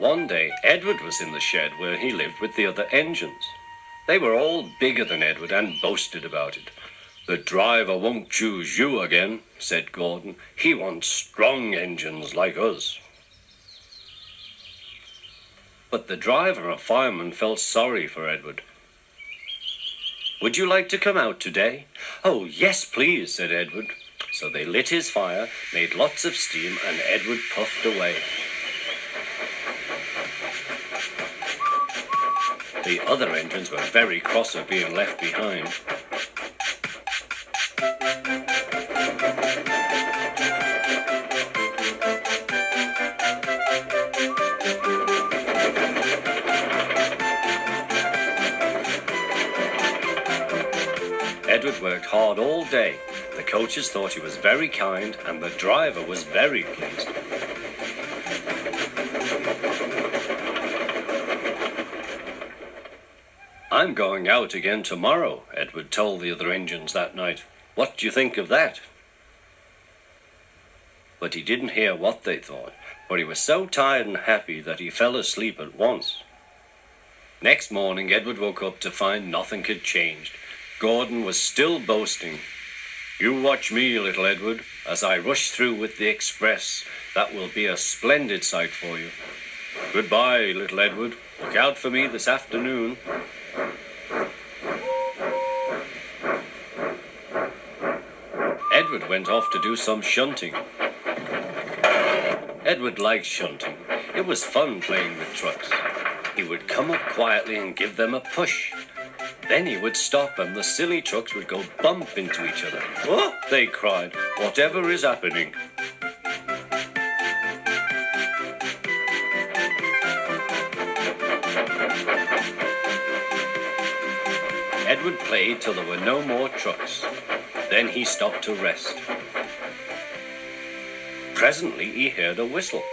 One day, Edward was in the shed where he lived with the other engines. They were all bigger than Edward and boasted about it. "The driver won't choose you again," said Gordon. "He wants strong engines like us." But the driver and fireman felt sorry for Edward. "Would you like to come out today?" "Oh, yes, please," said Edward. So they lit his fire, made lots of steam, and Edward puffed away. The other engines were very cross of being left behind. Edward worked hard all day. The coaches thought he was very kind, and the driver was very pleased. "I'm going out again tomorrow," Edward told the other engines that night. "What do you think of that?" But he didn't hear what they thought, for he was so tired and happy that he fell asleep at once. Next morning, Edward woke up to find nothing had changed. Gordon was still boasting. "You watch me, little Edward, as I rush through with the express. That will be a splendid sight for you. Goodbye, little Edward. Look out for me this afternoon." Edward went off to do some shunting. Edward liked shunting. It was fun playing with trucks. He would come up quietly and give them a push. Then he would stop and the silly trucks would go bump into each other. "Oh!" they cried. "Whatever is happening?" Edward played till there were no more trucks. Then he stopped to rest. Presently he heard a whistle.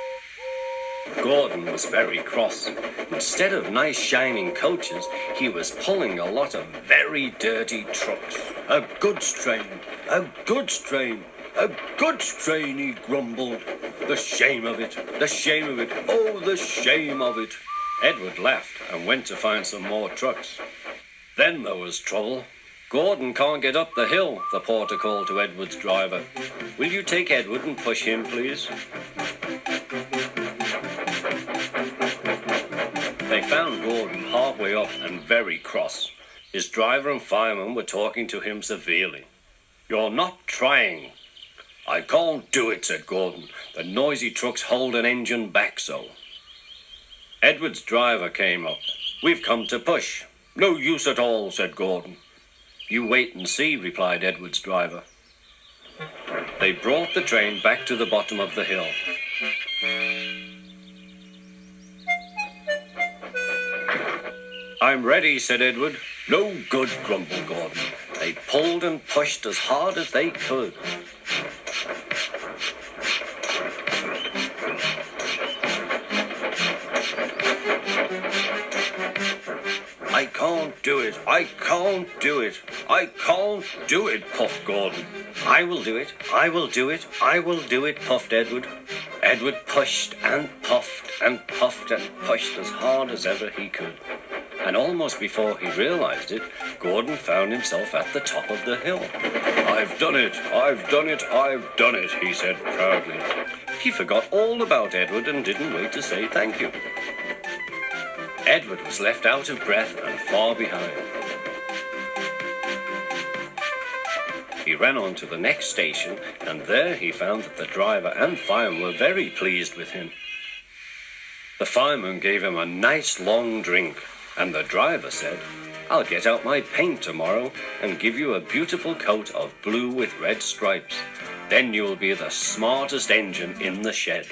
Gordon was very cross. Instead of nice shining coaches, he was pulling a lot of very dirty trucks. "A goods train, a goods train, a goods train," he grumbled. "The shame of it, the shame of it, oh, the shame of it." Edward laughed and went to find some more trucks. Then there was trouble. "Gordon can't get up the hill," the porter called to Edward's driver. "Will you take Edward and push him, please?" They found Gordon halfway up and very cross. His driver and fireman were talking to him severely. "You're not trying." "I can't do it," said Gordon. "The noisy trucks hold an engine back so." Edward's driver came up. "We've come to push." "No use at all," said Gordon. "You wait and see," replied Edward's driver. They brought the train back to the bottom of the hill. "I'm ready," said Edward. "No good," grumbled Gordon. They pulled and pushed as hard as they could. "I can't do it, I can't do it, I can't do it," puffed Gordon. "I will do it, I will do it, I will do it," puffed Edward. Edward pushed and puffed and puffed and pushed as hard as ever he could. And almost before he realized it, Gordon found himself at the top of the hill. "I've done it, I've done it, I've done it," he said proudly. He forgot all about Edward and didn't wait to say thank you. Edward was left out of breath and far behind. He ran on to the next station, and there he found that the driver and fireman were very pleased with him. The fireman gave him a nice long drink, and the driver said, "I'll get out my paint tomorrow and give you a beautiful coat of blue with red stripes. Then you'll be the smartest engine in the shed."